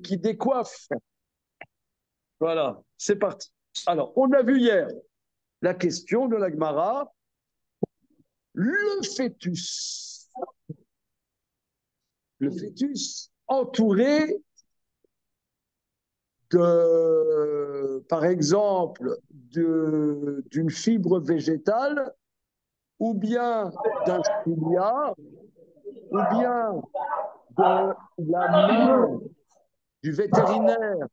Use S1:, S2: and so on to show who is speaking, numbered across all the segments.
S1: qui décoiffe. Voilà, c'est parti. Alors, on a vu hier la question de la Gemara, le fœtus entouré par exemple, d'une fibre végétale, ou bien d'un cilia, ou bien de la main du vétérinaire,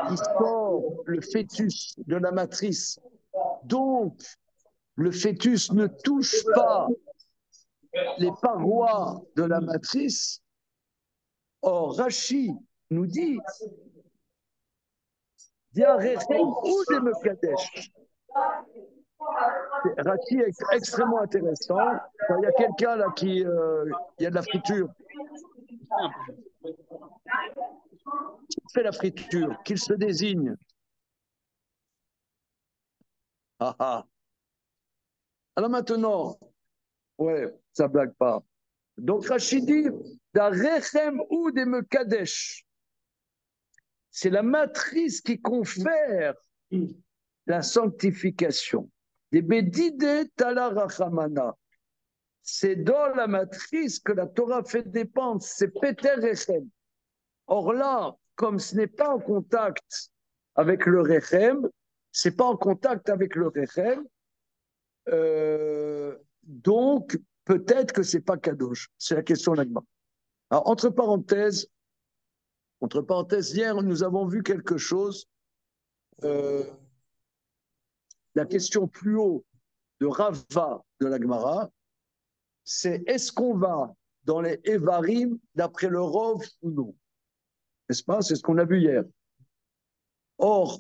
S1: qui sort le fœtus de la matrice. Donc, le fœtus ne touche pas les parois de la matrice. Or, Rashi nous dit Diarechem ou des Mekadesh. Rashi est extrêmement intéressant. Il y a quelqu'un là qui. Il y a de la friture. Qui fait la friture? Qu'il se désigne. Ah ah. Alors maintenant, ouais, ça blague pas. Donc Rachid dit Diarechem ou des Mekadesh. C'est la matrice qui confère la sanctification. Des Bedide Tala Rachamana. C'est dans la matrice que la Torah fait dépendre. C'est Peter Rechem. Or là, comme ce n'est pas en contact avec le Rechem, c'est pas en contact avec le Rechem, donc peut-être que c'est pas Kadosh. C'est la question de l'Agma. Alors, entre parenthèses, hier, nous avons vu quelque chose. La question plus haut de Rava de la Gemara, c'est est-ce qu'on va dans les Evarim d'après le Rov ou non? N'est-ce pas? C'est ce qu'on a vu hier. Or,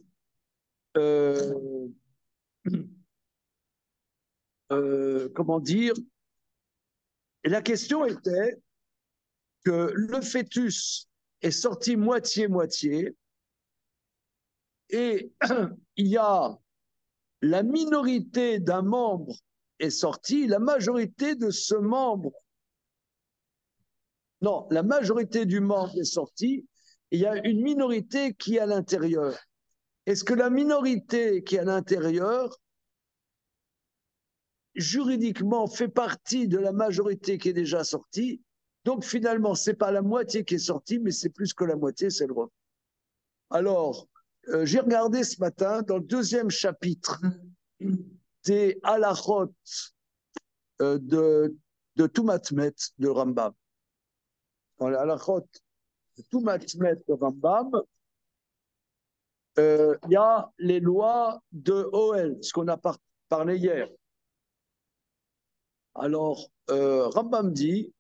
S1: comment dire? Et la question était que le fœtus est sorti moitié-moitié et il y a la minorité d'un membre est sortie, la majorité de ce membre, non, la majorité du membre est sortie, et il y a une minorité qui est à l'intérieur. Est-ce que la minorité qui est à l'intérieur, juridiquement, fait partie de la majorité qui est déjà sortie? Donc finalement, ce n'est pas la moitié qui est sortie, mais c'est plus que la moitié, c'est le droit. Alors, j'ai regardé ce matin dans le 2e chapitre des halachot de Toumatmet de Rambam. Dans les halachot de Toumatmet de Rambam, il y a les lois de Ohel, ce qu'on a parlé hier. Alors, Rambam dit,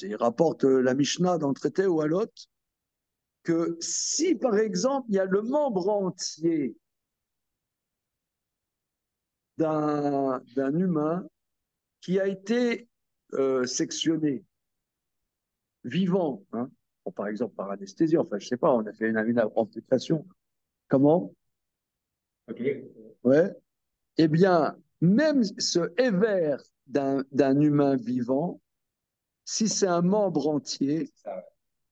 S1: il rapporte la Mishnah dans le traité ou Halot, que si par exemple il y a le membre entier d'un humain qui a été sectionné, vivant, hein, bon, par exemple par anesthésie, enfin je ne sais pas, on a fait une amputation. Comment? Ok. Ouais. Eh bien, même ce éver d'un humain vivant, si c'est un membre entier,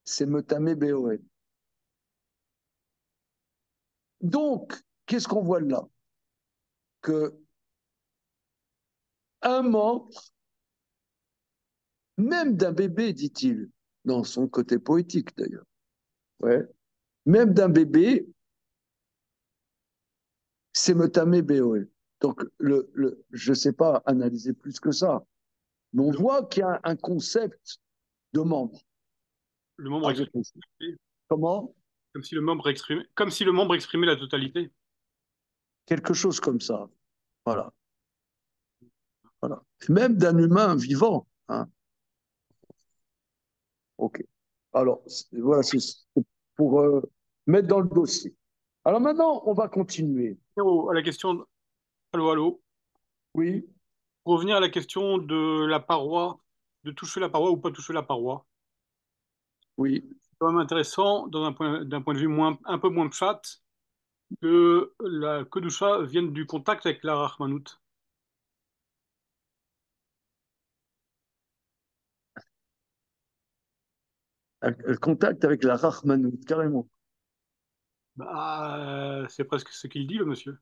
S1: c'est Metamé Béoé. Donc, qu'est-ce qu'on voit là? Que un membre, même d'un bébé, dit-il, dans son côté poétique d'ailleurs, ouais, même d'un bébé, c'est Metamé Béoé. Donc, je ne sais pas analyser plus que ça, mais on voit qu'il y a un concept de membre.
S2: Le membre exprimé.
S1: Comment?
S2: Comme si le membre exprimait la totalité.
S1: Quelque chose comme ça. Voilà. Voilà. Même d'un humain vivant. Hein. OK. Alors, voilà, c'est pour mettre dans le dossier. Alors maintenant, on va continuer.
S2: À la question, allô, allô,
S1: Oui,
S2: pour revenir à la question de la paroi, de toucher la paroi ou pas toucher la paroi.
S1: oui.
S2: C'est quand même intéressant, d'un point de vue un peu moins pshat, que la Kedusha vienne du contact avec la Rahmanout.
S1: Le contact avec la Rahmanout, carrément.
S2: Bah, c'est presque ce qu'il dit, le monsieur.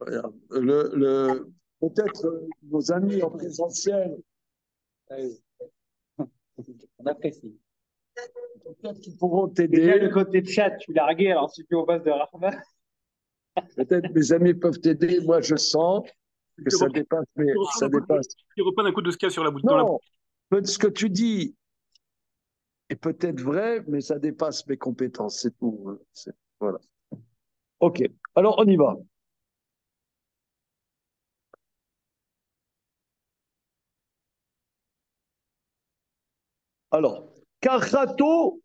S1: Regarde. Peut-être nos amis en présentiel,
S3: On apprécie.
S1: peut-être qu'ils pourront
S3: Déjà, le
S1: t'aider.
S3: côté chat, tu largué, alors si tu es au base de Rahman.
S1: Peut-être mes amis peuvent t'aider. Moi, je sens que
S2: Qui
S1: ça
S2: reprend,
S1: dépasse. Mais ça dépasse.
S2: qui reprend un coup de skia sur la bouche, dans la bouche.
S1: Non, ce que tu dis est peut-être vrai, mais ça dépasse mes compétences. C'est tout. Voilà. OK. Alors, on y va. Alors, Kachato,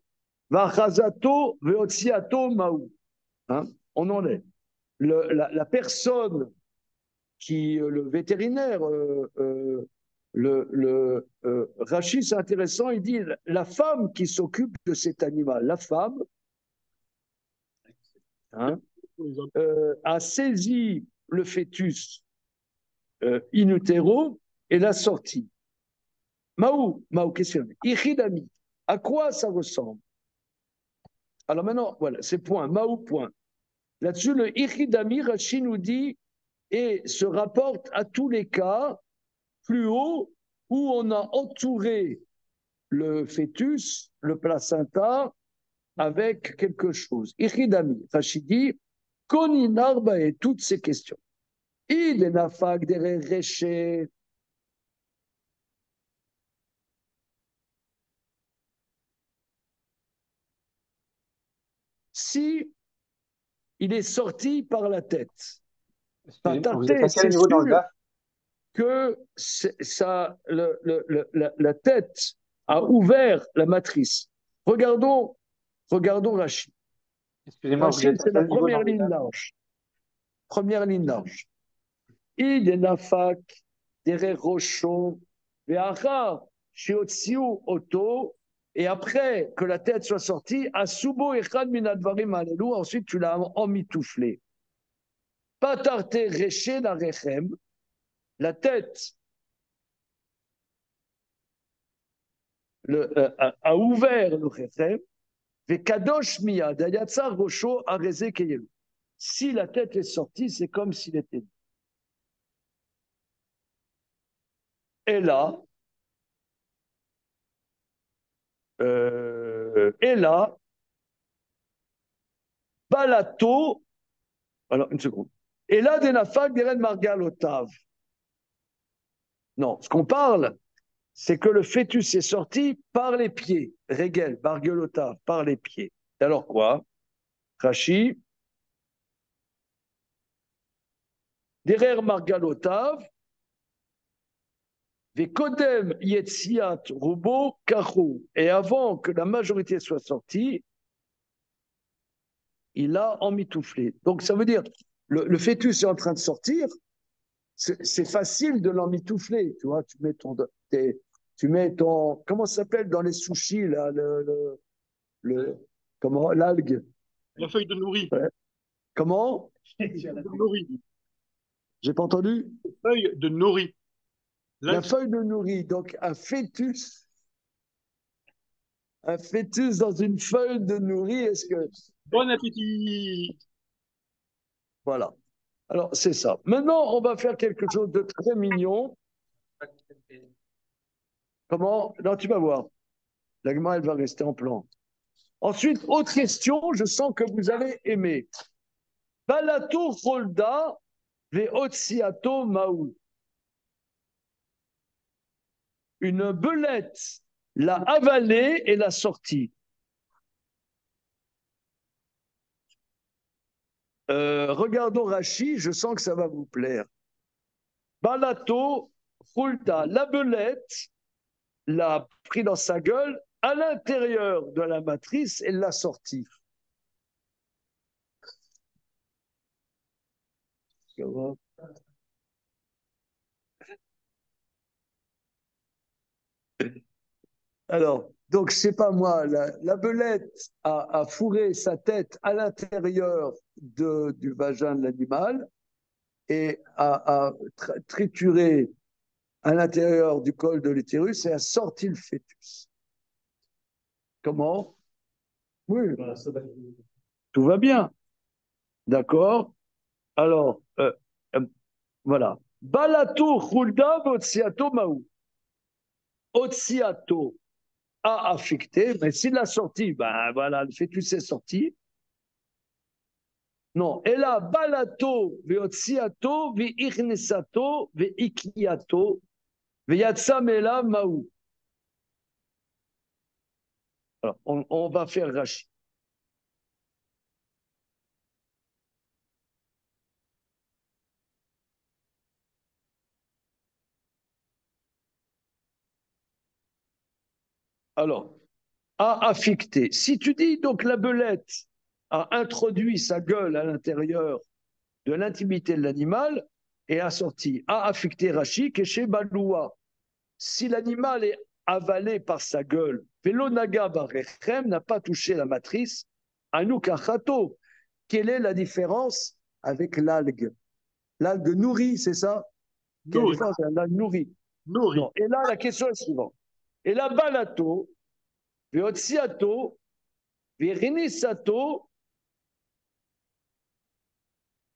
S1: Vachazato, Veotsiato, Maou. Hein, on en est. La personne qui, le vétérinaire, Rachid, c'est intéressant, il dit la femme qui s'occupe de cet animal, la femme, hein, a saisi le fœtus in utero et l'a sorti. Maou, question. Ichidami, à quoi ça ressemble? Alors maintenant, voilà, c'est point, Maou, point. Là-dessus, le Ichidami, Rachid nous dit, et se rapporte à tous les cas plus haut où on a entouré le fœtus, le placenta, avec quelque chose. Ichidami, Rachid dit, Koninarba et toutes ces questions. Il est nafak derrière Reché. Si il est sorti par la tête,
S3: Excusez-moi, vous êtes à quel niveau dans le DAF?
S1: que ça, la tête a ouvert la matrice. Regardons Rachid.
S3: Excusez-moi, vous
S1: Rachid,
S3: êtes à
S1: c'est la
S3: quel niveau dans
S1: première
S3: le
S1: ligne
S3: DAF?
S1: large. Première ligne large. Il est nafak, derrière Rochon, ve'achar, shiotziu oto, et après que la tête soit sortie, asubo echad minadvarim alelu, ensuite tu l'as emmitouflé. Patarte reché la rechem, la tête a ouvert le rechem, ve'kadosh miyad, ayatzar rocho areze keyelu. Si la tête est sortie, c'est comme s'il était. Et là, balato, alors une seconde. Et là, denafak deren margalotav. Non, ce qu'on parle, c'est que le fœtus est sorti par les pieds. Regel, margalotav, par les pieds. Alors quoi? Rashi, derrière margalotav, Vekodem yetziat rubo kachou. Et avant que la majorité soit sortie, il a emmitouflé. Donc ça veut dire, le fœtus est en train de sortir, c'est facile de l'emmitoufler. Tu vois, tu mets ton, comment ça s'appelle dans les sushis, là, comment, l'algue.
S2: La feuille de nourri.
S1: Ouais. Comment?
S2: De nori.
S1: J'ai pas entendu?
S2: Feuille de nori.
S1: La feuille de nourri. Donc un fœtus dans une feuille de nourri, est-ce que.
S2: Bon appétit.
S1: Voilà. Alors, c'est ça. Maintenant, on va faire quelque chose de très mignon. Comment? Non, tu vas voir. L'agma, elle va rester en plan. Ensuite, autre question, je sens que vous allez aimer. Balato Rolda Veotsiato Maou. Une belette l'a avalée et l'a sortie. Regardons Rachi, je sens que ça va vous plaire. Balato Rolda, la belette l'a pris dans sa gueule à l'intérieur de la matrice et l'a sortie. Alors, donc, je sais pas moi, la belette a fourré sa tête à l'intérieur du vagin de l'animal et a trituré à l'intérieur du col de l'utérus et a sorti le fœtus. Comment? Oui, tout va bien. D'accord? Alors, voilà. Balato chulda otsiato maou. Otsiato a affecté, mais s'il l'a sorti, ben voilà, le fœtus est sorti. Non, et là, balato veotsiato veichnesato veikiato veyatsamela maou. Alors, on va faire Rashi. Alors, a affecté. Si tu dis donc la belette a introduit sa gueule à l'intérieur de l'intimité de l'animal et a sorti, a affecté Rachik et chez Baloua. Si l'animal est avalé par sa gueule, Velonaga Barechem n'a pas touché la matrice, Anoukachato. Quelle est la différence avec l'algue? L'algue nourrie, c'est ça? Quelle est la différence avec l'algue nourrie?
S2: Nourri.
S1: Non. Et là, la question est suivante. Et là, Balato, Veotsiato, Verenisato,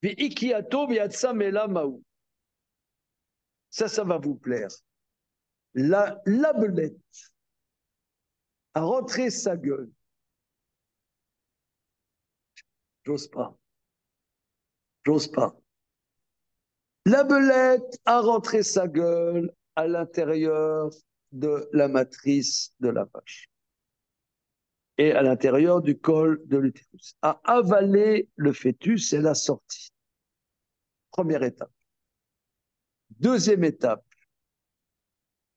S1: Veikiato, Veatsamela Maou. Ça va vous plaire. La belette a rentré sa gueule. J'ose pas. J'ose pas. La belette a rentré sa gueule à l'intérieur de la matrice de la vache et à l'intérieur du col de l'utérus. A avalé le fœtus et l'a sorti. Première étape. Deuxième étape.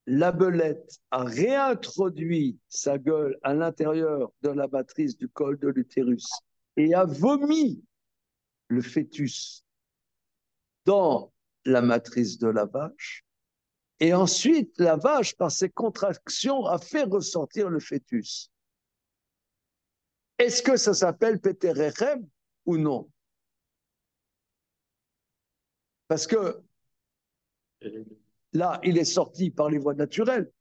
S1: La belette a réintroduit sa gueule à l'intérieur de la matrice du col de l'utérus et a vomi le fœtus dans la matrice de la vache. Et ensuite, la vache, par ses contractions, a fait ressortir le fœtus. Est-ce que ça s'appelle Pétérechem ou non? Parce que là, il est sorti par les voies naturelles.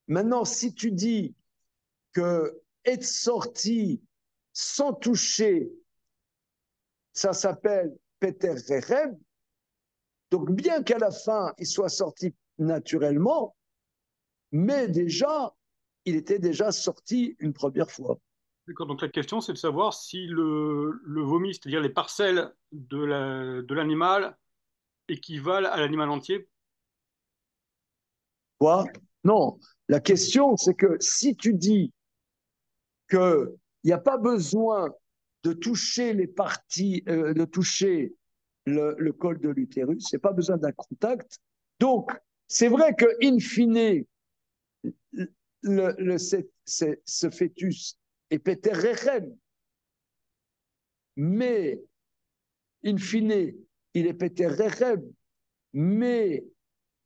S1: Maintenant, si tu dis que être sorti sans toucher, ça s'appelle Pétérechem, donc bien qu'à la fin, il soit sorti naturellement, mais déjà, il était déjà sorti une première fois.
S2: D'accord, donc la question, c'est de savoir si le vomi, c'est-à-dire les parcelles de l'animal, équivalent à l'animal entier.
S1: Quoi? Non. La question, c'est que si tu dis qu'il n'y a pas besoin de toucher les parties, de toucher le col de l'utérus, il n'y a pas besoin d'un contact. Donc, c'est vrai que, in fine, ce fœtus est péter rechem, mais, in fine, il est péter rechem, mais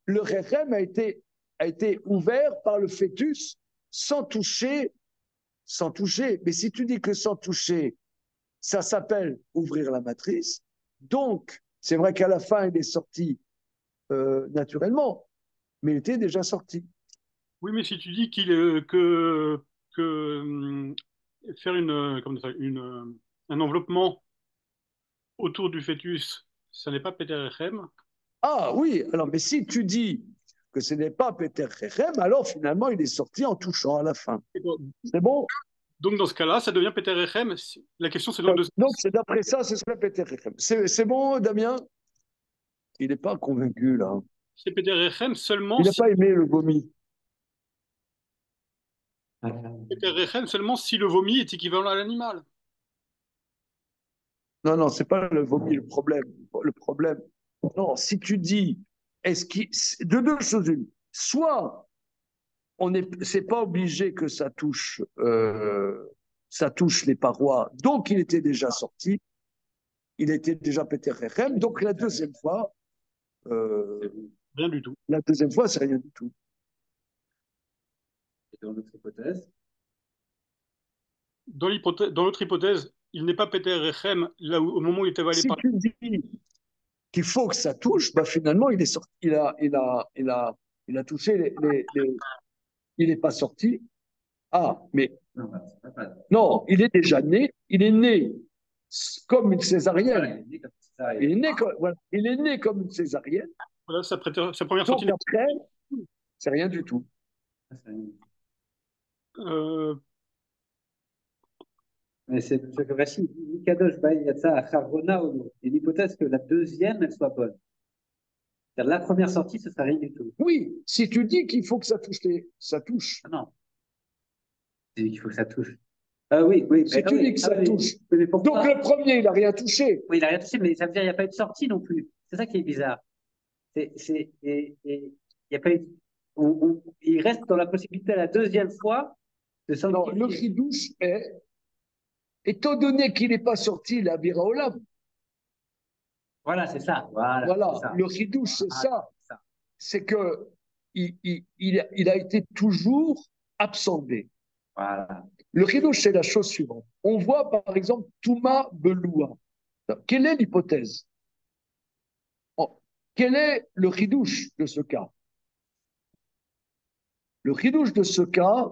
S1: le rechem a été ouvert par le fœtus sans toucher. Sans toucher. Mais si tu dis que sans toucher, ça s'appelle ouvrir la matrice. Donc, c'est vrai qu'à la fin, il est sorti naturellement, mais il était déjà sorti.
S2: Oui, mais si tu dis que faire comment dire ça, un enveloppement autour du fœtus, ça n'est pas Pétérechem.
S1: Ah oui, alors, mais si tu dis que ce n'est pas Peter Rechem, alors finalement, il est sorti en touchant à la fin. C'est bon?
S2: Donc dans ce cas-là, ça devient Pétérechem. La question, c'est donc de...
S1: Donc, c'est d'après ça, ce serait Peter Rechem. C'est bon, Damien? Il n'est pas convaincu, là.
S2: C'est Pétérechem
S1: Il n'a pas aimé le vomi.
S2: Seulement si le vomi est équivalent à l'animal.
S1: Non, non, c'est pas le vomi le problème. Le problème, non, si tu dis, est-ce qu'il, de deux choses une, soit on est, c'est pas obligé que ça touche les parois, donc il était déjà sorti, il était déjà pété rechem, donc
S2: Rien du tout.
S1: la deuxième fois, c'est rien du tout.
S3: Et dans notre hypothèse,
S2: Dans l'autre hypothèse, il n'est pas Pétérechem là où, au moment où il est avalé
S1: Si
S2: par...
S1: tu dis qu'il faut que ça touche, bah finalement, il est sorti, il a touché il n'est pas sorti. Ah, mais
S3: Non, bah, c'est pas
S1: non, il est déjà né, il est né comme une césarienne. Il est né comme, voilà, il est né comme une césarienne.
S2: Voilà, sa première
S1: Donc
S2: sortie.
S1: après, c'est rien du tout.
S2: Euh,
S3: Mais c'est ce que Rachid dit, Kadosh Yatsa Acharona ou non. Et l'hypothèse que la deuxième, elle soit bonne. C'est-à-dire la première sortie, ce sera rien du tout.
S1: Oui, si tu dis qu'il faut que ça touche ça touche.
S3: Ah non. C'est qu'il faut que ça touche. Ah oui, oui.
S1: Si tu dis que ça touche.
S3: Mais
S1: Donc le premier, il n'a rien touché.
S3: Oui, il n'a rien touché, mais ça veut dire qu'il n'y a pas eu de sortie non plus. C'est ça qui est bizarre. Et il y a pas eu, il reste dans la possibilité la deuxième fois de
S1: Non,
S3: sanctifier.
S1: le chidouche est, étant donné qu'il n'est pas sorti, la bira olam.
S3: Voilà, c'est ça. Voilà, c'est ça.
S1: Le chidouche, c'est ça. C'est que il a été toujours absorbé.
S3: Voilà.
S1: Le chidouche, c'est la chose suivante. On voit par exemple Touma Beloua. Quelle est l'hypothèse? Quel est le chidouche de ce cas? Le chidouche de ce cas,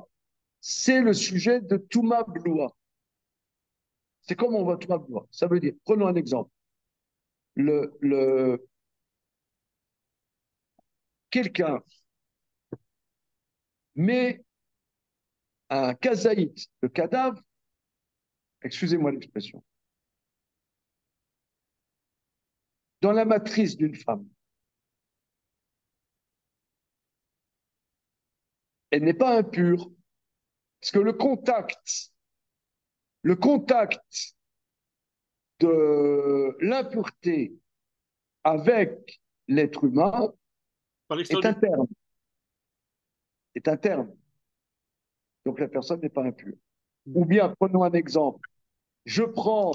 S1: c'est le sujet de Touma Beloua. C'est comme on voit Touma Beloua. Ça veut dire, prenons un exemple. Quelqu'un met un kazaït, le cadavre, excusez-moi l'expression, dans la matrice d'une femme. Elle n'est pas impure, parce que le contact de l'impureté avec l'être humain est interne. Est interne. Donc la personne n'est pas impure. Ou bien, prenons un exemple. Je prends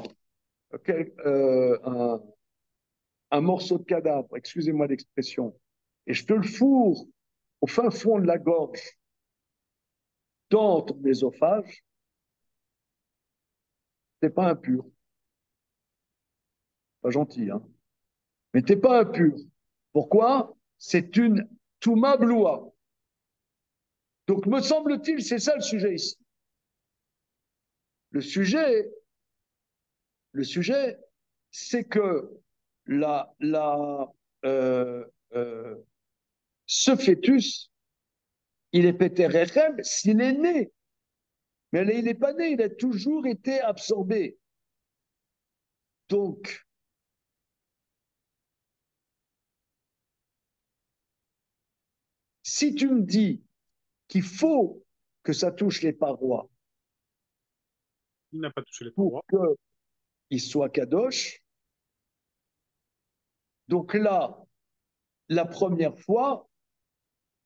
S1: un morceau de cadavre, excusez-moi l'expression, et je te le fourre au fin fond de la gorge, dans ton œsophage, t'es pas impur. Pas gentil, hein. Mais t'es pas impur. Pourquoi? C'est une touma bloua. Donc, me semble-t-il, c'est ça le sujet ici. Le sujet, c'est que euh, euh, ce fœtus, il est pété rechem s'il est né. Mais là, il n'est pas né, il a toujours été absorbé. Donc, si tu me dis qu'il faut que ça touche les parois,
S2: il n'a pas touché les parois.
S1: Pour qu'il soit kadosh, donc là, la première fois,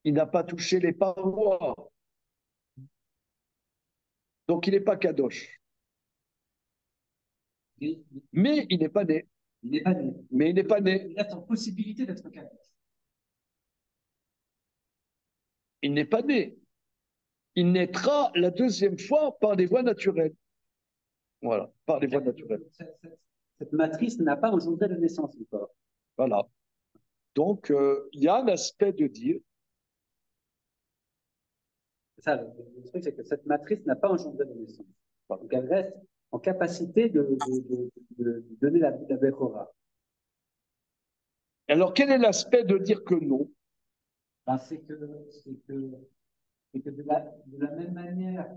S1: il n'a pas touché les parois. Donc, il n'est pas kadosh. Mais il n'est pas né.
S3: Il n'est pas né.
S1: Mais il n'est pas né.
S3: Il a en possibilité d'être kadosh.
S1: Il n'est pas né. Il naîtra la deuxième fois par des voies naturelles. Voilà, par des voies naturelles.
S3: Cette matrice n'a pas engendré de naissance encore.
S1: Voilà. Donc, il y a un aspect de dire.
S3: C'est ça, le truc, c'est que cette matrice n'a pas engendré de naissance. Donc, elle reste en capacité de donner la Bechora.
S1: Alors, quel est l'aspect de dire que non?
S3: Ben, c'est que de la même manière,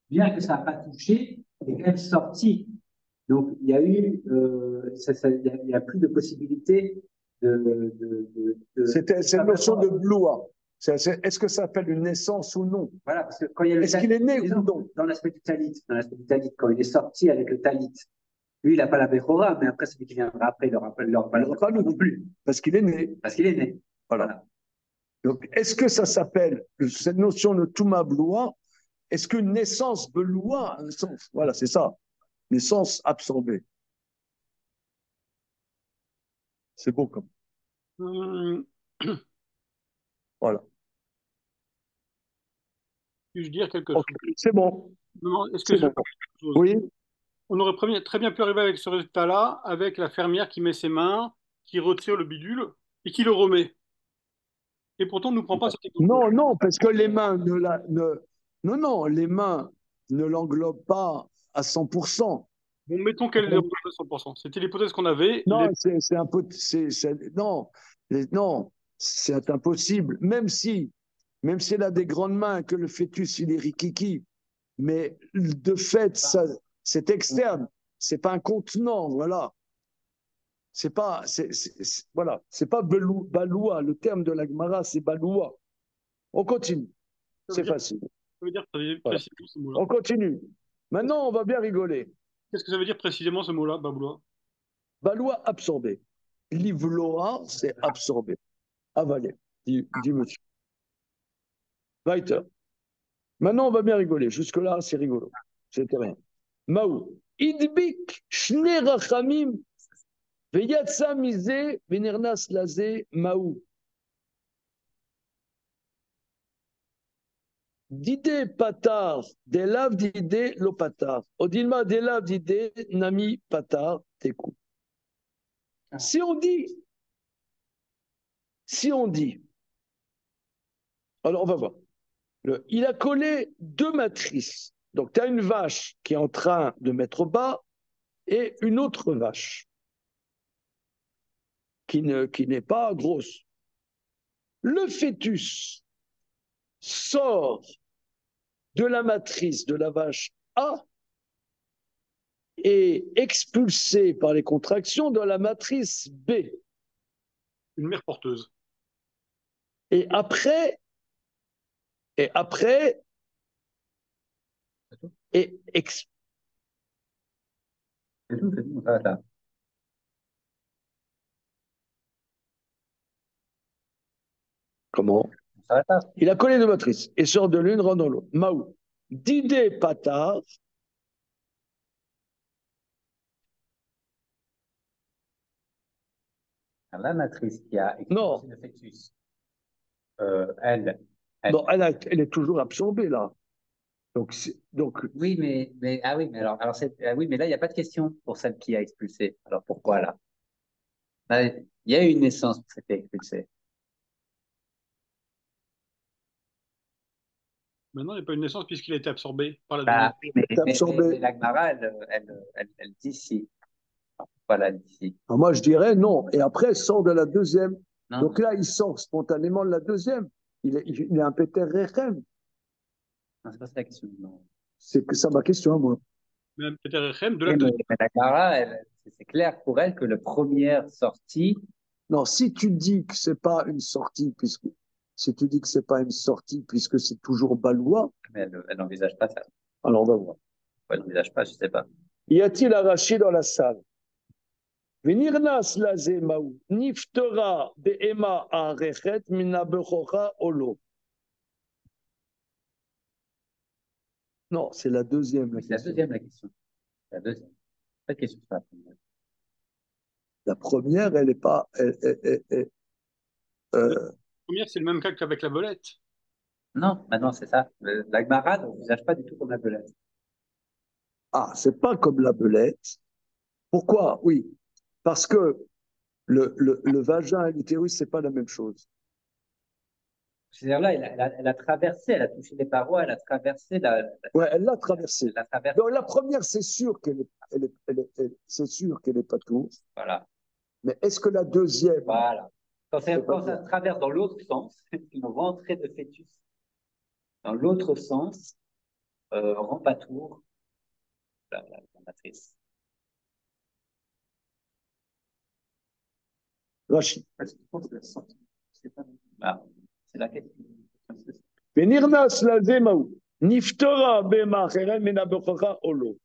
S3: bien que ça n'a pas touché, c'est quand même sorti. Donc, il y a eu, il y a plus de possibilité
S1: C'était cette notion de bloua. Est-ce que ça s'appelle une naissance ou non?
S3: Voilà, parce que quand il y a
S1: est-ce qu'il est né ou non?
S3: Dans l'aspect du talit, quand il est sorti avec le talit, lui, il n'a pas la Bechora, mais après, celui qui viendra après, il n'aura pas
S1: non plus. Parce qu'il est né.
S3: Parce qu'il est né.
S1: Voilà. Donc, est-ce que ça s'appelle, cette notion de Touma Bloua, est-ce qu'une naissance Beloua a un sens? Voilà, c'est ça. Naissance absorbée. C'est beau comme. Voilà.
S2: Puis-je dire quelque chose?
S1: C'est bon.
S2: Non, est-ce que
S1: bon. Oui.
S2: On aurait très bien pu arriver avec ce résultat-là, avec la fermière qui met ses mains, qui retire le bidule et qui le remet. Et pourtant, on ne nous prend pas cet exemple.
S1: Non, non, parce que les mains non, non, les mains ne l'englobent pas à 100%.
S2: Bon, mettons qu'elle est rejointe à 100%. C'était l'hypothèse qu'on avait.
S1: Non, c'est un peu, non, non, c'est impossible. Même s'il a des grandes mains, que le fœtus il est rikiki, mais de fait, ça, c'est externe, c'est pas un contenant, voilà. C'est pas, voilà, c'est pas baloua. Le terme de la Gemara, c'est baloua. On continue, c'est facile.
S2: Ça veut dire
S1: Voilà.
S2: précisément ce mot-là.
S1: On continue. Maintenant, on va bien rigoler.
S2: Qu'est-ce que ça veut dire précisément ce mot-là, Baboula?
S1: Baloua absorbé. Livloa, c'est absorbé. Avalé, dit monsieur. Weiter. Maintenant, on va bien rigoler. Jusque-là, c'est rigolo. C'était rien. Maou. Idbik, shne rachamim, veyatsa mize, venernas laze, maou. Dide patar, delav dide lo patar. Odilma delav dide nami patar teku. Si on dit, alors on va voir. Il a collé deux matrices. Donc, tu as une vache qui est en train de mettre bas et une autre vache qui n'est pas grosse. Le fœtus sort de la matrice de la vache A et expulsé par les contractions dans la matrice B.
S2: Une mère porteuse.
S1: Et après, et comment? Il a collé deux matrices et sort de l'une, rentre dans l'autre. Maou. Didé patar.
S3: La matrice qui a
S1: Non.
S3: expulsé le fœtus, elle
S1: Non, elle est toujours absorbée là. Donc
S3: oui, mais ah oui, mais alors oui, mais là il n'y a pas de question pour celle qui a expulsé. Alors pourquoi là? Là, il y a eu une naissance pour celle qui a expulsé.
S2: Maintenant, il n'y a pas une naissance puisqu'il a été absorbé par la
S3: Bah,
S2: deuxième.
S3: oui,
S1: absorbé.
S3: mais la Gemara, elle dit si. Voilà, elle dit si.
S1: Alors moi je dirais non. Et après, sort de la deuxième.
S3: Non.
S1: Donc là, il sort spontanément de la deuxième. Il est un Peter Rechem.
S3: Non, c'est pas ça la question. Non.
S1: C'est que ça ma question, moi.
S2: Même Peter Echem de la
S3: Oui,
S2: deuxième.
S3: mais la Gemara, c'est clair pour elle que la première sortie.
S1: Non, si tu dis que c'est pas une sortie, si tu dis que c'est pas une sortie, puisque c'est toujours balois,
S3: Mais elle n'envisage pas ça.
S1: alors on va voir.
S3: Elle n'envisage pas, je sais pas.
S1: Y a-t-il arraché dans la salle? Venirnas laze maou, niftera be'ema arechet mina bechocha olo. Non, c'est la deuxième.
S3: C'est la deuxième la question. La deuxième. Pas de question sur la première.
S1: La première, elle n'est pas.
S2: La première, c'est le même cas qu'avec la belette.
S3: Non, maintenant c'est ça. La Gemara n'envisage pas du tout comme la belette.
S1: Ah, c'est pas comme la belette. Pourquoi? Oui, parce que le vagin et l'utérus, c'est pas la même chose.
S3: C'est-à-dire là, elle a traversé, elle a touché les parois, elle a traversé
S1: Ouais, elle l'a traversée.
S3: elle a traversé.
S1: Donc la première, c'est sûr c'est sûr qu'elle n'est pas tout.
S3: Voilà.
S1: Mais est-ce que la deuxième?
S3: Voilà. Quand
S1: C'est pas
S3: ça
S1: bien.
S3: traverse dans l'autre sens, une rentrée de fœtus dans l'autre sens, rempatour la matrice.
S1: Rachid.
S3: Ah, c'est la question.
S1: Venirnas laze maou, niftera be'ema arechet mina bechocha olo.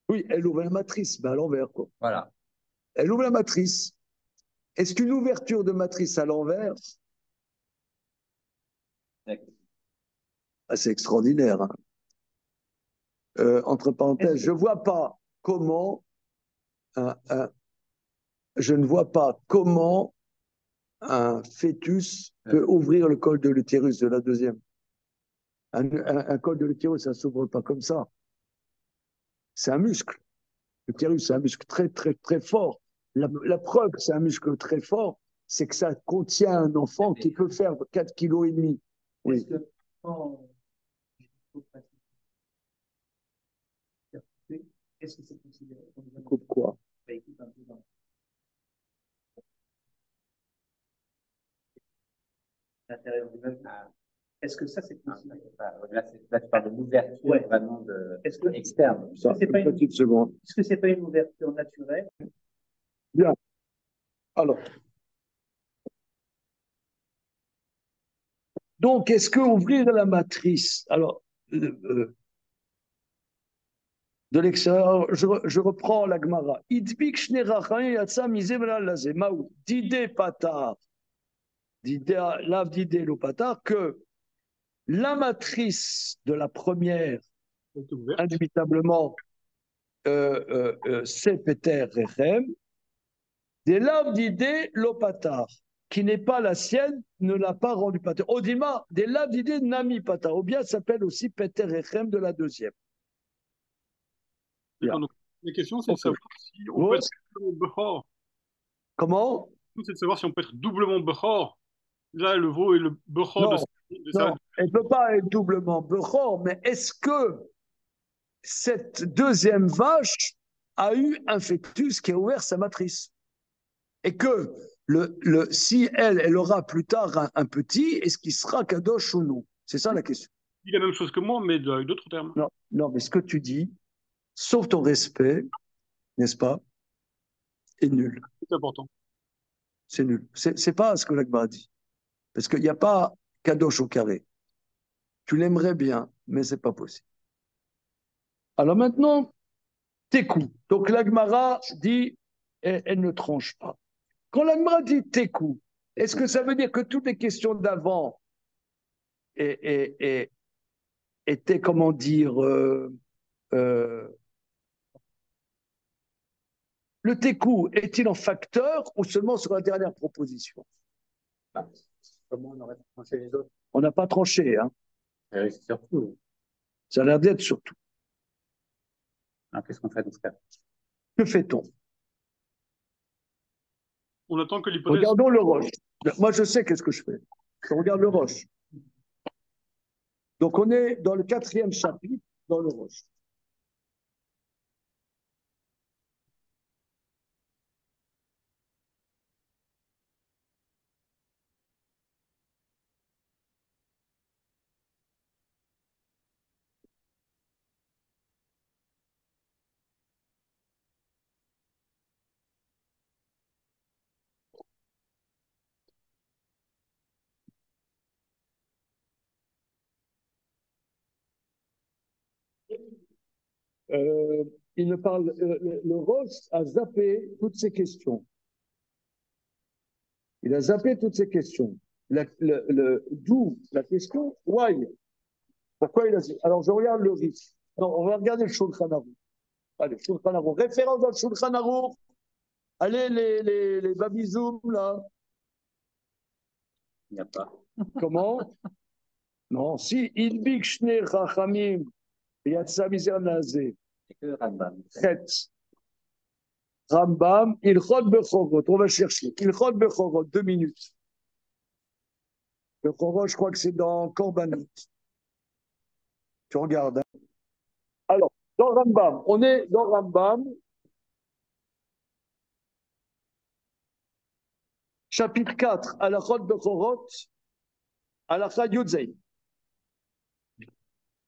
S1: Oui, elle ouvre la matrice, ben à l'envers, quoi.
S3: Voilà.
S1: Elle ouvre la matrice. Est-ce qu'une ouverture de matrice à l'envers, c'est extraordinaire. Hein. Entre parenthèses, je vois pas comment, je ne vois pas comment un fœtus peut ouvrir le col de l'utérus de la deuxième. Un col de l'utérus, ça ne s'ouvre pas comme ça. C'est un muscle. L'utérus, c'est un muscle très, très, très fort. La preuve que c'est un muscle très fort, c'est que ça contient un enfant qui peut faire 4,5 kg. Oui.
S3: Est-ce que c'est considéré comme
S1: Coupe quoi?
S3: l'intérieur du meuble? Est-ce que ça, c'est considéré?
S4: Là, tu parles de l'ouverture vraiment externe.
S1: Une petite seconde.
S3: Est-ce que c'est pas une ouverture naturelle?
S1: Bien. Alors. Donc, est-ce que ouvrir la matrice, alors, de l'extérieur, je reprends la Gemara. Idbik shnerachayim yatsa mizem laze maou didé patar, lav didé lo patar, que la matrice de la première, indubitablement, c'est Peter Rechem, des lav didé lo patar, qui n'est pas la sienne, ne l'a pas rendu pater. Odima, des lav didé nami patar, ou bien s'appelle aussi Peter Rechem de la deuxième.
S2: Donc, la question, c'est de savoir si on peut être doublement Bechor.
S1: Comment?
S2: C'est de savoir si on peut être doublement Bechor. Là, le veau et le Bechor de
S1: non, elle ne peut pas être doublement Bechor, mais est-ce que cette deuxième vache a eu un fœtus qui a ouvert sa matrice? Et que si elle aura plus tard un petit, est-ce qu'il sera Kadosh ou non? C'est ça la question.
S2: Il dit la même chose que moi, mais avec d'autres termes.
S1: Non, mais ce que tu dis, sauf ton respect, n'est-ce pas, est nul.
S2: C'est important.
S1: C'est nul. C'est pas ce que l'Agma dit. Parce qu'il n'y a pas Kadosh au carré. Tu l'aimerais bien, mais ce n'est pas possible. Alors maintenant, Tekou. Donc l'Agmara dit, elle ne tranche pas. Quand l'Agmara dit Tekou, est-ce que ça veut dire que toutes les questions d'avant étaient, comment dire, le Tekou est-il en facteur ou seulement sur la dernière proposition?
S4: Comment on aurait tranché les autres?
S1: On n'a pas tranché, hein.
S4: Surtout.
S1: Ça a l'air d'être surtout.
S4: Alors, qu'est-ce qu'on fait dans ce cas?
S1: Que fait-on?
S2: On attend que l'hypothèse.
S1: Regardons le roche. Moi, je sais qu'est-ce que je fais. Je regarde le roche. Donc, on est dans le 4e chapitre, dans le roche. Il ne parle, le Roche a zappé toutes ces questions. Il a zappé toutes ces questions. D'où la question why? Pourquoi il a dit? Alors je regarde le risque. Non, on va regarder le Shulchan Aruch. Allez, Shulchan Aruch. Référence dans le Shulchan Aruch. Allez, les babizoum, là.
S4: Il n'y a pas.
S1: Comment? Non, si il big shne rachamim yatsa mizer nazé.
S4: C'est que Rambam.
S1: Chet. Rambam, Ilchot Bechorot. On va chercher. Ilchot Bechorot, 2 minutes. Bechorot, je crois que c'est dans Korbanot. Tu regardes. Hein. Alors, dans Rambam, on est dans Rambam. Chapitre 4, Alachot Bechorot, Alacha Yudzei.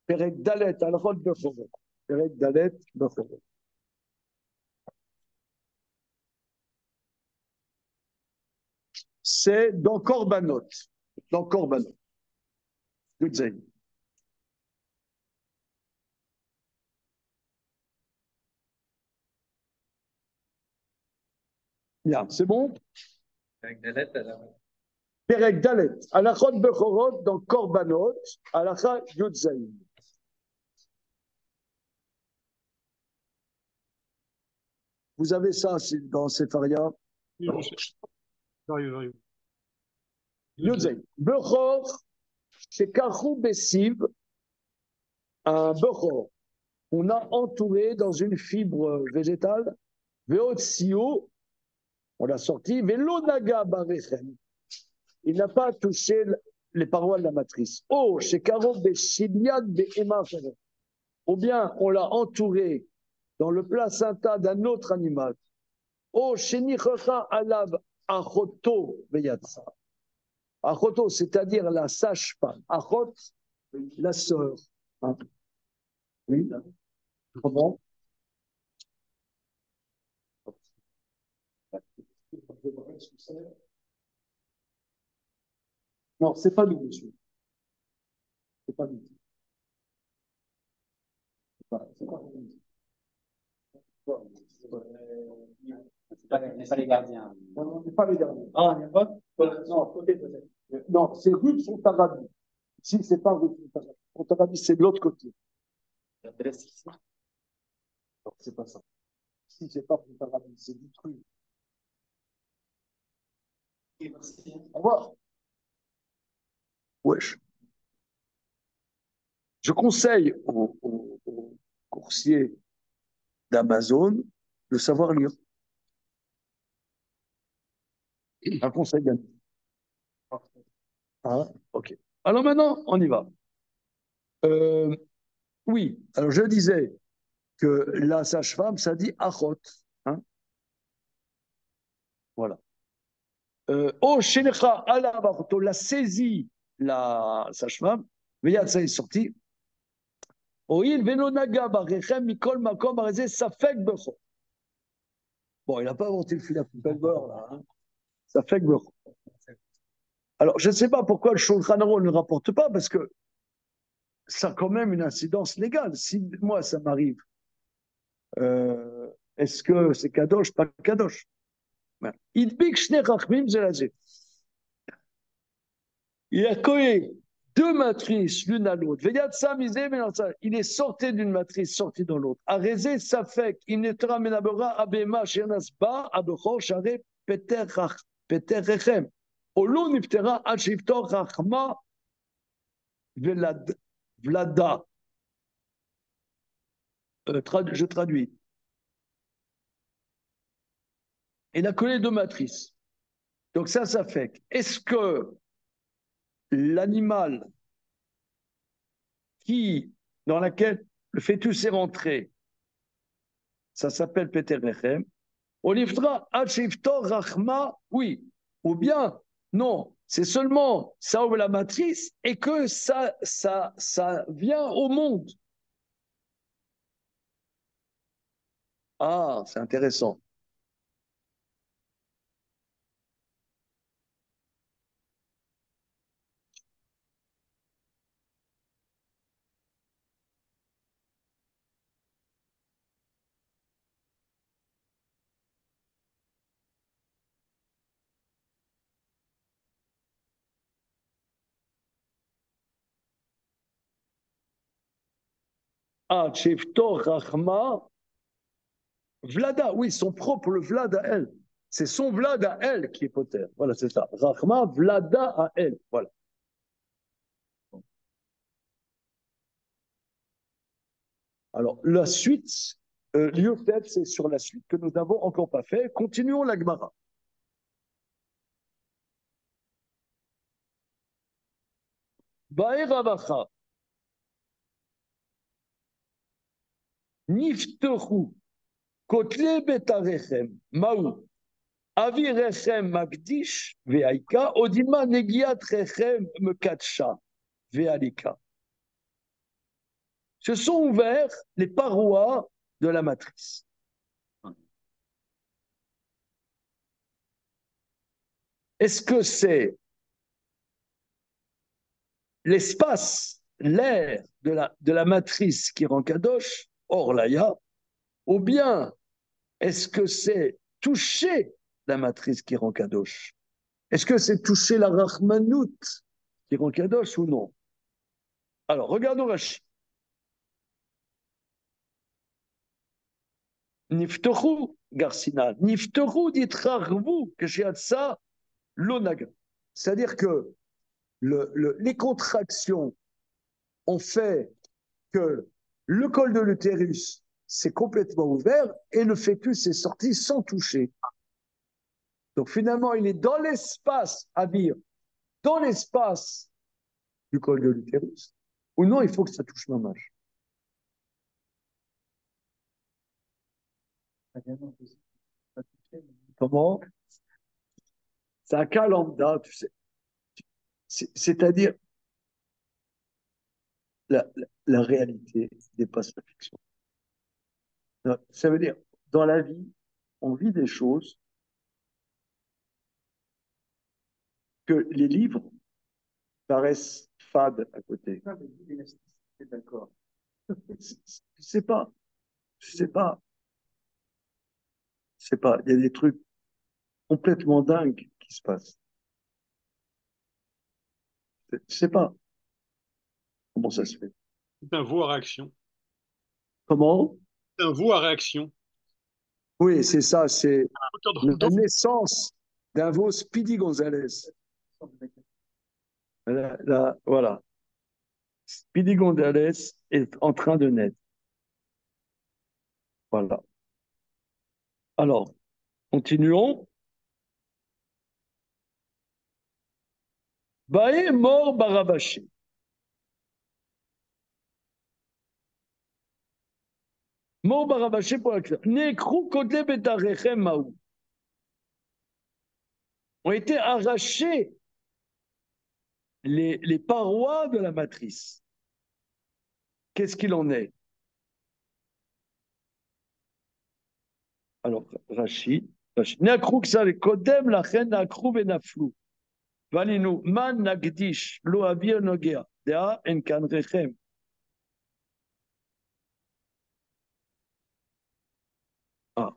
S1: Perek Dalet, Alachot Bechorot. Perek Dalet, Bechorot. C'est dans Korbanot. Dans Korbanot. Yudzei. Bien, c'est bon?
S4: Avec Dalet, alors.
S1: Perek Dalet, Alachot Bechorot dans Korbanot, Alacha Yudzei. Vous avez ça dans Sepharia?
S2: J'arrive.
S1: Yudzei. Bechor, c'est Kachou Bessiv, un bechor, on a entouré dans une fibre végétale, veotsio, on l'a sorti, velonaga barechem. Il n'a pas touché les parois de la matrice. Oh, chez Karo Beshiliad Behema. Ou bien on l'a entouré dans le placenta d'un autre animal. Oh, chez Nichocha Alav Achoto Beyatsa. Achoto, c'est-à-dire la sage-femme. Achot, la sœur. Hein? Oui, comment? Non, c'est pas nous, monsieur. C'est pas nous. C'est pas nous.
S4: On n'est pas les gardiens.
S1: Non, on n'est pas les gardiens. Ah, il n'y a pas? Non, côté peut-être. Non, c'est rue de Fontarabie. Si, c'est pas rue de Fontarabie. Fontarabie, c'est de l'autre côté. Non, c'est pas ça. Si, c'est pas Fontarabie, c'est du truc. Au revoir. Wesh. Je conseille aux coursiers d'Amazon de savoir lire. Un conseil bien. Ah, ok. Alors maintenant, on y va. Oui, alors je disais que la sage-femme, ça dit achot. Hein? Voilà. Oh, shenecha ala bachoto, l'a saisi la sage-femme, Veyad, ça est sorti. Oil venonaga barechem mikol makom arezé safek becho. Bon, il n'a pas inventé le fil à poubelle beurre, là. Hein? Safek becho. Alors, je ne sais pas pourquoi le Shulchan Aruch ne rapporte pas, parce que ça a quand même une incidence légale. Si moi, ça m'arrive, est-ce que c'est kadosh, pas kadosh? Idbik shne rachmim zelazé. Il a collé deux matrices l'une à l'autre. Il est sorti d'une matrice, sorti dans l'autre. Arezé safek, il netera menabera abema shernas ba abechor share peter rechem. Olo niftera ad shiftor rachma vlada. Je traduis. Il a collé deux matrices. Donc ça fait. Est-ce que l'animal dans laquelle le fœtus est rentré, ça s'appelle Peter Rechem, Oliftra Achiftor Rachma, oui. Ou bien, non, c'est seulement ça ouvre la matrice et que ça vient au monde. Ah, c'est intéressant. Ah, Achiftor Rachma, Vlada, oui, son propre Vlad à elle. C'est son Vlad à elle qui est poter. Voilà, c'est ça. Rachma, Vlada à elle. Voilà. Alors, la suite, l'Yofet, c'est sur la suite que nous n'avons encore pas fait. Continuons la Gemara. Baeravacha. Niftechu. Kotle betarechem. Maou. Avi rechem magdish ve'aika. Odima negiat rechem mekatsha ve'alika. Se sont ouverts les parois de la matrice. Est-ce que c'est l'espace, l'air de la matrice qui rend kadosh, or laya, ou bien est-ce que c'est toucher la matrice qui rend kadosh? Est-ce que c'est toucher la rachmanout qui rend kadosh ou non? Alors, regardons Rashi. Niftochu, Garsina, Niftochu dit rarvu, que ça, l'onaga. C'est-à-dire que les contractions ont fait que le col de l'utérus s'est complètement ouvert et le fœtus est sorti sans toucher. Donc finalement, il est dans l'espace, à dire, dans l'espace du col de l'utérus, ou non, il faut que ça touche mamage. Comment? C'est un cas lambda, tu sais. C'est-à-dire, la réalité dépasse la fiction. Ça veut dire, dans la vie, on vit des choses que les livres paraissent fades à côté. D'accord. Je sais pas, je sais pas, je sais pas. Il y a des trucs complètement dingues qui se passent. Je sais pas comment ça se fait.
S2: C'est un veau à réaction.
S1: Comment?
S2: C'est un veau à réaction.
S1: Oui, c'est ça, c'est la
S2: Donc,
S1: naissance d'un veau Speedy Gonzalez. Voilà. Speedy Gonzalez est en train de naître. Voilà. Alors, continuons. Baé mort Barabaché. Mort Barabaché pour la classe. Nekrou Kodle Betarechem Maou. Ont été arrachés les parois de la matrice. Qu'est-ce qu'il en est? Alors, Rachid. Nekrou Ksal Kodem Lachen Nakrou Benaflou. Valinu Man Nagdish Lo Avir Nogea. Dea Enkan Rechem. Ah.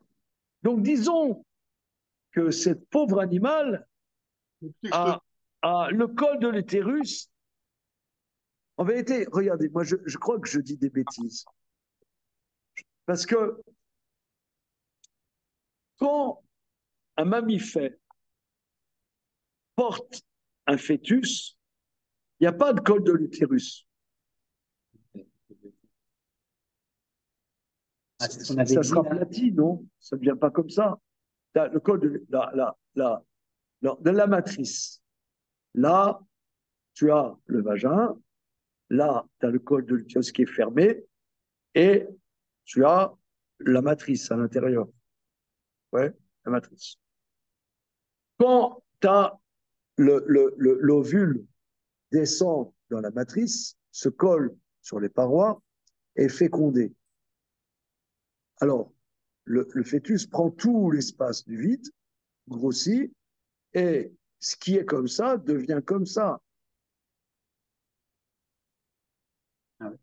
S1: Donc, disons que cette pauvre animal a le col de l'utérus. En vérité, regardez, moi je crois que je dis des bêtises. Parce que quand un mammifère porte un fœtus, il n'y a pas de col de l'utérus. Ça sera aplati, non? Ça ne devient pas comme ça. Le col de la matrice. Là, tu as le vagin. Là, tu as le col de l'utérus qui est fermé. Et tu as la matrice à l'intérieur. Ouais, la matrice. Quand tu as l'ovule descend dans la matrice, se colle sur les parois et est fécondé. Alors, le fœtus prend tout l'espace du vide, grossit, et ce qui est comme ça devient comme ça.
S3: Ah ouais.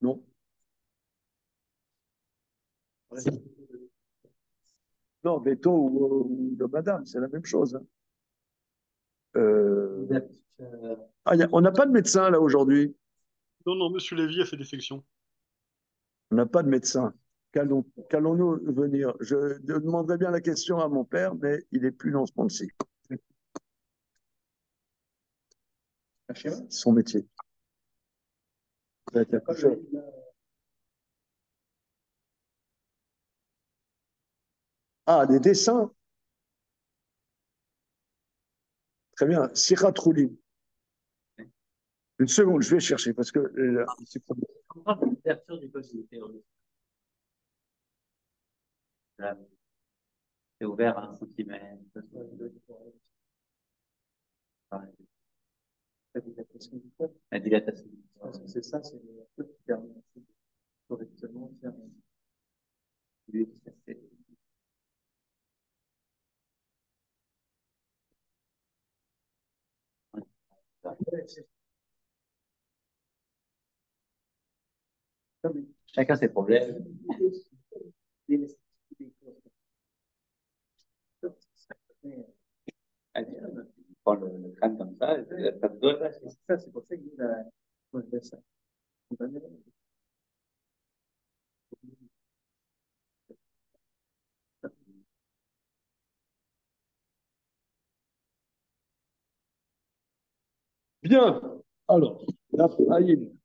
S1: Non. Non, Beto ou de madame, c'est la même chose. Hein. On n'a pas de médecin là aujourd'hui.
S2: non, non, Monsieur Lévy a fait défection.
S1: On n'a pas de médecin. Qu'allons-nous venir? Je demanderai bien la question à mon père, mais il n'est plus dans ce monde-ci. Son métier. Ah, des dessins. Très bien. Sirat Roulim. Une seconde, je vais chercher parce que c'est
S3: l'ouverture du possibilité. C'est ouvert à 1 centimètre. La dilatation.
S4: C'est ça, c'est le truc qui permet correctement de faire
S3: Chacun ses problèmes. Prends le crâne comme ça, ça te donne.
S4: C'est pour ça qu'il y a ça.
S1: bien. Alors, Raphaïm.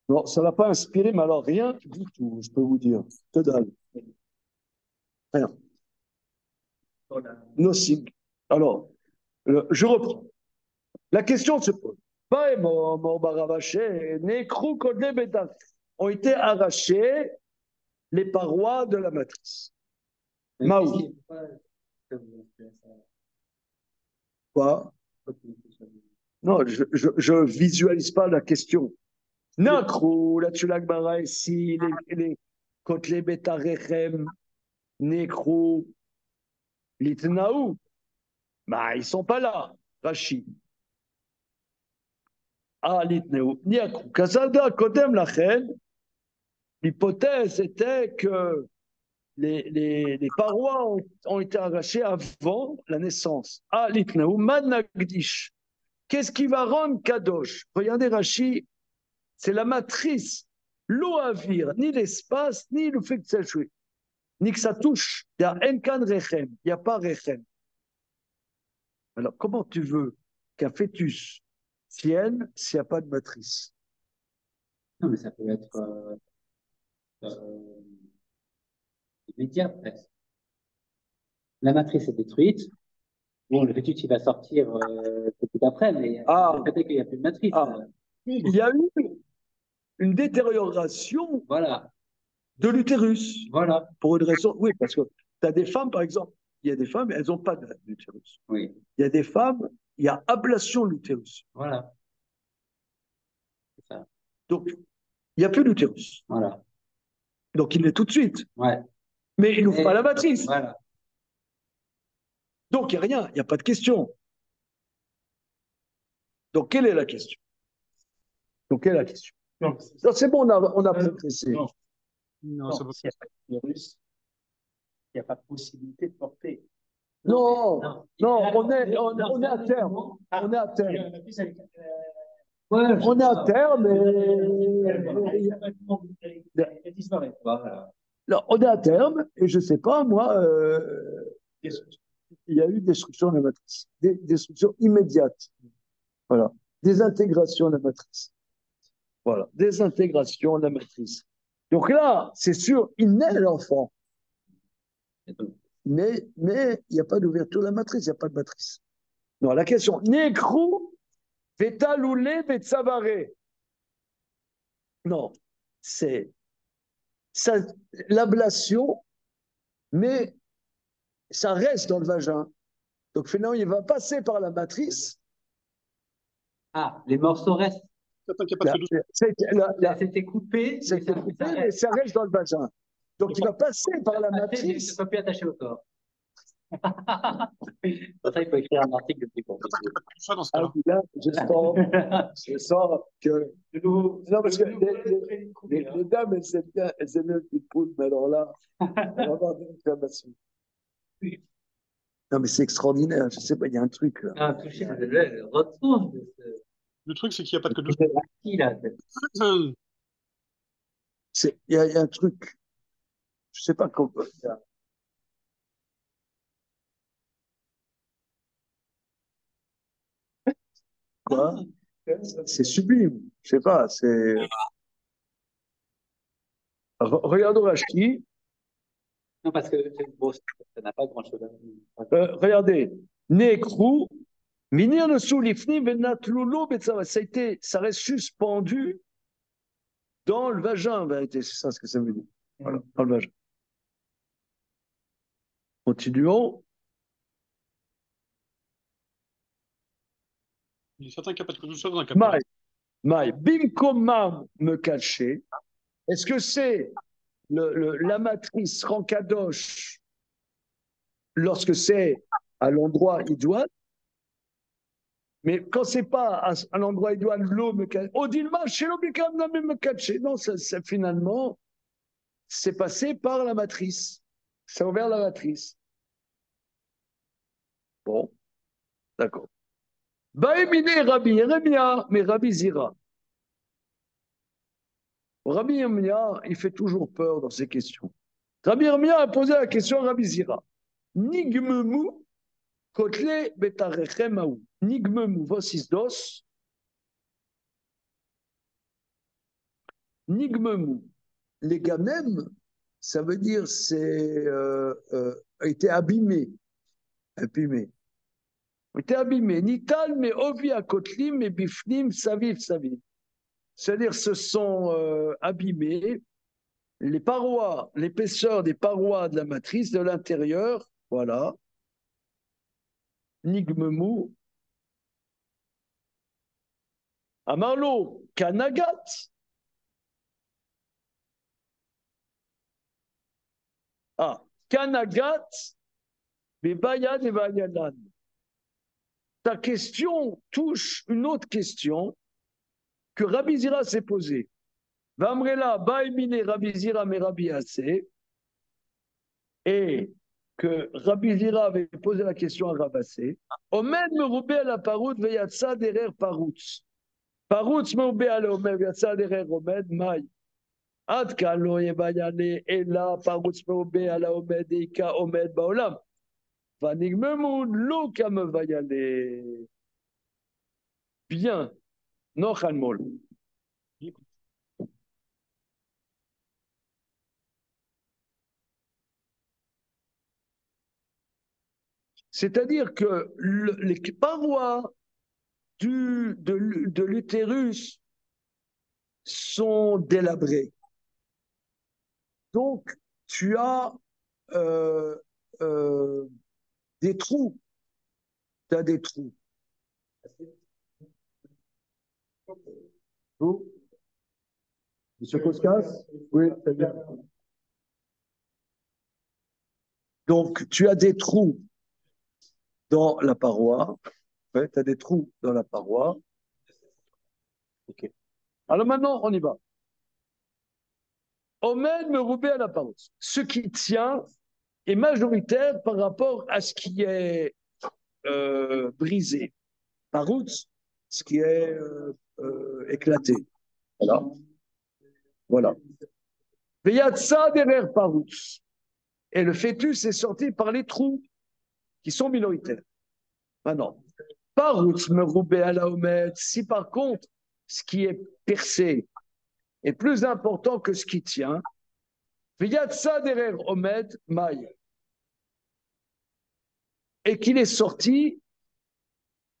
S1: Non, ça n'a pas inspiré, mais alors rien du tout, je peux vous dire. Que dalle. Rien. Nocig. Alors, je reprends. La question se pose. Ont été arrachées les parois de la matrice. Maou. Quoi? Non, je visualise pas la question. Nakrou, la Tchulakbara ici, les Kotlé Betarechem, Nekrou, Litnaou. Bah, ils sont pas là, Rachid. Ah, Litnaou, Niakrou. Kazada, Kodem Lachen, l'hypothèse était que les parois ont été arrachées avant la naissance. Ah, Litnaou, Managdish. Qu'est-ce qui va rendre Kadosh? Regardez Rachid, c'est la matrice. L'eau à vire, ni l'espace, ni le fait que ça joue, ni que ça touche. Il y a Enkan Rechem, il n'y a pas Rechem. Alors, comment tu veux qu'un fœtus tienne s'il n'y a pas de matrice?
S3: Non, mais ça peut être immédiat presque. La matrice est détruite. Bon, le fœtus, il va sortir tout après, mais peut-être qu'il n'y a plus de matrice.
S1: Il y a eu une détérioration
S3: voilà.
S1: de l'utérus.
S3: Voilà.
S1: Pour une raison. Oui, parce que tu as des femmes, par exemple, il y a des femmes, elles n'ont pas d'utérus.
S3: Oui.
S1: Il y a des femmes, il y a ablation de l'utérus.
S3: Voilà. C'est ça.
S1: Donc, il n'y a plus d'utérus.
S3: Voilà.
S1: Donc, il l'est tout de suite.
S3: Ouais.
S1: Mais il n'ouvre pas la matrice.
S3: Voilà.
S1: Donc, il n'y a rien, il n'y a pas de question. Donc, quelle est la question? Non, c'est bon, on a progressé.
S2: Non,
S4: s'il n'y a pas de virus, il n'y a pas de possibilité de porter.
S1: Non, on est à terme. On est à terme. On est à terme Non, on est à terme et je ne sais pas, moi, il y a eu destruction de la matrice. Destruction immédiate. Voilà. Désintégration de la matrice. Voilà. Désintégration de la matrice. Donc là, c'est sûr, il naît l'enfant. Mais il n'y a pas d'ouverture de la matrice, il n'y a pas de matrice. Non, la question, Nekrou, Vetaloulé, Vetsavare. Non, c'est l'ablation, mais ça reste dans le vagin. Donc finalement, il va passer par la matrice.
S3: Ah, les morceaux restent.
S1: C'était coupé, mais ça reste dans le vagin. Donc il va passer par la matrice.
S3: Il ne peut plus attacher au corps. Pour ça, il faut écrire un article de plus compliqué.
S1: Là, je sens que. Non, parce que les dames, elles aiment bien le petit poule, mais alors là, on va avoir des inflammations. Non, mais c'est extraordinaire. Je sais pas, il y a un truc là.
S3: Ah, touché, le retour de ce.
S2: Le truc, c'est qu'il n'y a pas de que douche.
S1: Il y a un truc. Je sais pas comment. Quoi? C'est sublime. Je sais pas. C'est. Regardons Rachki.
S3: Non, parce que bon, ça n'a pas grand-chose à dire.
S1: Regardez. Nekrou. Minir ne soulifni venatlulo ça reste suspendu dans le vagin, en vérité. C'est ça ce que ça veut dire. Voilà, dans le vagin. Continuons.
S2: Il y a certains qui n'ont pas de que douche dans un cas.
S1: Maï, bimkomam me cacher. Est-ce que c'est la matrice Rankadosh lorsque c'est à l'endroit idoine? Mais quand c'est pas à l'endroit idoine, l'eau me cache. Odilma, chez l'obligam me cacher. Non, finalement, c'est passé par la matrice. Ça a ouvert la matrice. Bon, d'accord. Baïmine Rabbi Yeremia, mais Rabbi Zira. Rabbi Yeremia, il fait toujours peur dans ces questions. Rabbi Yeremia a posé la question à Rabbi Zira. Nigmemu kotle betarechem. Nigmemu vosis dos. Nigmemou. Les gamèmes, ça veut dire a été abîmé. Abîmé. Été abîmé. Nital, mais ovi à kotlim, mais bifnim, saviv, saviv. C'est-à-dire, se sont abîmés les parois, l'épaisseur des parois de la matrice de l'intérieur, voilà. Nigmemou. Amarlo, kanagat. Ah, kanagat, mais bayad et bayadan. Ta question touche une autre question que Rabbi Zira s'est posée. Vamrela, baimine Rabbi Zira, mais Rabbi Assé. Et que Rabbi Zira avait posé la question à Rabassé. Omed me roubé à la parout, veyatsa derer parout. Parout me roubé à la omed, veyatsa derer omed, maï. Ad kalo yebayane, et là, parout me roubé à la omed, ika omed baolam. Vanigmemoun, lo kam vayale. Bien. Nochan mol. C'est-à-dire que les parois de l'utérus sont délabrées. Donc, tu as euh, euh, des trous. Tu as des trous. Vous, Monsieur Koskas? Oui, très bien. Donc, tu as des trous dans la paroi. Ouais, tu as des trous dans la paroi. OK. Alors maintenant, on y va. Omen me roubé à la parole. Ce qui tient est majoritaire par rapport à ce qui est brisé. Parout, ce qui est éclaté. Voilà. Voilà. Veyatsa derrière Parout. Et le fœtus est sorti par les trous qui sont minoritaires. Maintenant, Parout me roubé à la omet. Si par contre, ce qui est percé est plus important que ce qui tient, Veyatsa derrière Omed Maï. Et qu'il est sorti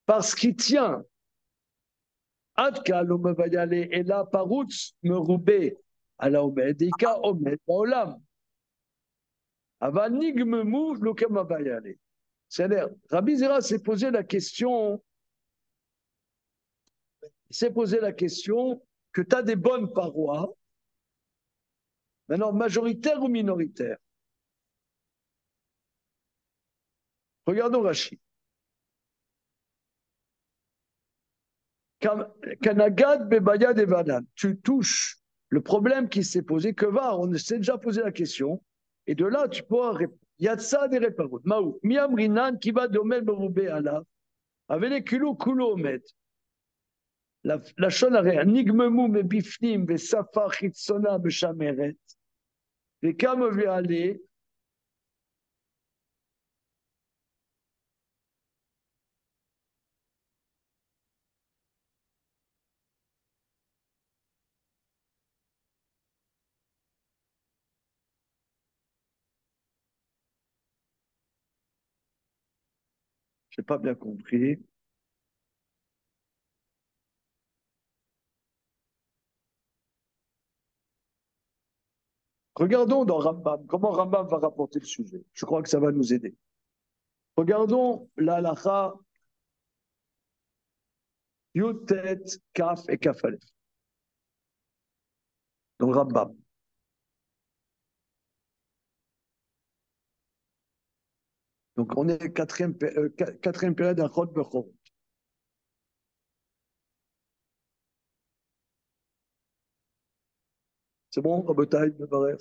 S1: parce qu'il tient. Adka l'homme va y aller. Et là, Parout me roubé à la Omed. Ika Omed Baolam. Avanig me mou, l'Okama va y aller. C'est-à-dire, Rabbi Zera s'est posé la question, que tu as des bonnes parois, maintenant majoritaires ou minoritaires. Regardons Rachid. Kanagad bebaya devanan. Tu touches le problème qui s'est posé, que va, on s'est déjà posé la question, et de là tu pourras répondre. Yatsa des réparot. Maou, miamrinan qui va domel meroubé ala, avec les kulo omet. La shonare, nigmemu me bifnim, ve safar chitsona beshameret, ve kam ve aller. Je n'ai pas bien compris. Regardons dans Rambam, comment Rambam va rapporter le sujet. Je crois que ça va nous aider. Regardons la halakha Yutet, Kaf et Kafalef. Dans Rambam. Donc on est quatrième période à Chod Bechor. C'est bon, Rabotai, Mevarer?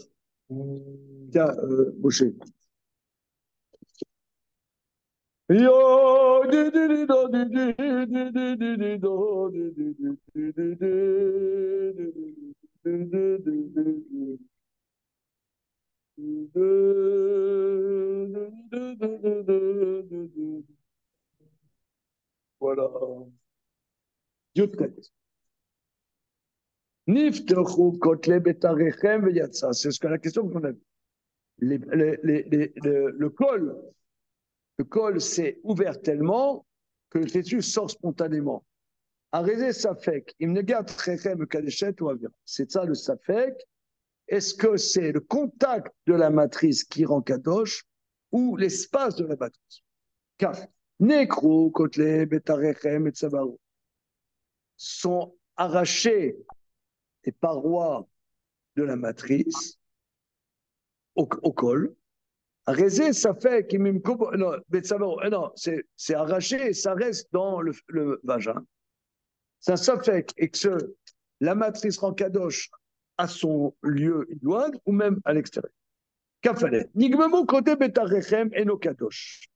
S1: Tiens, Moshe. Yo, di di di do, di di di di di di do, di di di di di di. Voilà. Yutret. Niftechu kotle betarechem veyatsa. C'est ce que la question qu'on a vue. Le col s'est ouvert tellement que le fœtus sort spontanément. Arrêtez Safek, il me garde Trechem Kadeshet ou Avira. C'est ça le Safek. Est-ce que c'est le contact de la matrice qui rend Kadosh ou l'espace de la matrice? Car Nekro, Kotle, Betarechem et Tsabarou sont arrachés des parois de la matrice au col. Arrêtez Safek, non, c'est arraché et ça reste dans le vagin. C'est un Safek et que la matrice rend Kadosh à son lieu idoine ou même à l'extérieur. Kafalet. Nigmemo côté betarechem et no Kadosh.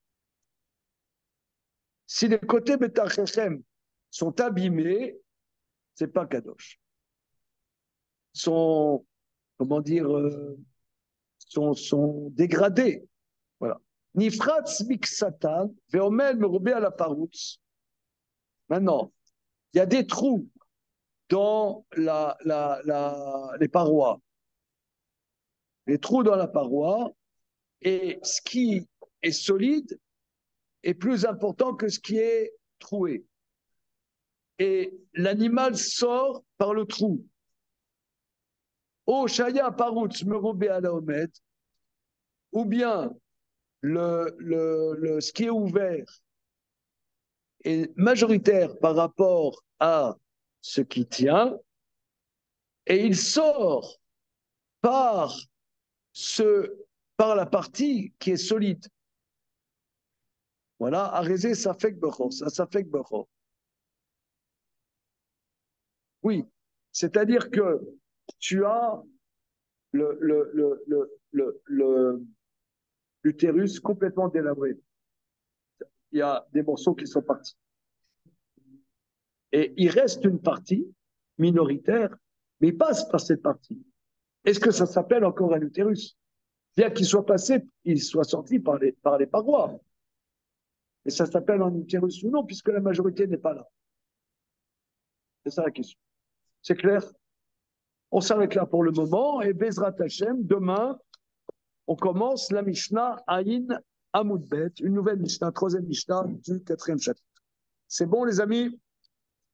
S1: Si les côtés betarechem sont abîmés, c'est pas Kadosh. Sont, comment dire, sont dégradés. Voilà. Nifratz miksatan veomel merobé à la paroutz. Maintenant, il y a des trous dans les parois. Les trous dans la paroi, et ce qui est solide est plus important que ce qui est troué. Et l'animal sort par le trou. O shaya parutz merobé à la omet, ou bien ce qui est ouvert est majoritaire par rapport à ce qui tient, et il sort par la partie qui est solide. Voilà, arrêter ça fait que ça fait que oui, c'est-à-dire que tu as l'utérus complètement délabré. Il y a des morceaux qui sont partis. Et il reste une partie minoritaire, mais il passe par cette partie. Est-ce que ça s'appelle encore un utérus? Bien qu'il soit passé, il soit sorti par les parois. Mais ça s'appelle un utérus ou non, puisque la majorité n'est pas là. C'est ça la question. C'est clair? On s'arrête là pour le moment, et Bezrat Hashem, demain, on commence la Mishnah Aïn Amoudbet, une nouvelle Mishnah, troisième Mishnah du 4e chapitre. C'est bon, les amis?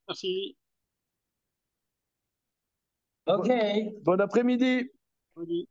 S2: Merci.
S3: OK.
S1: Bon après-midi.
S2: Oui.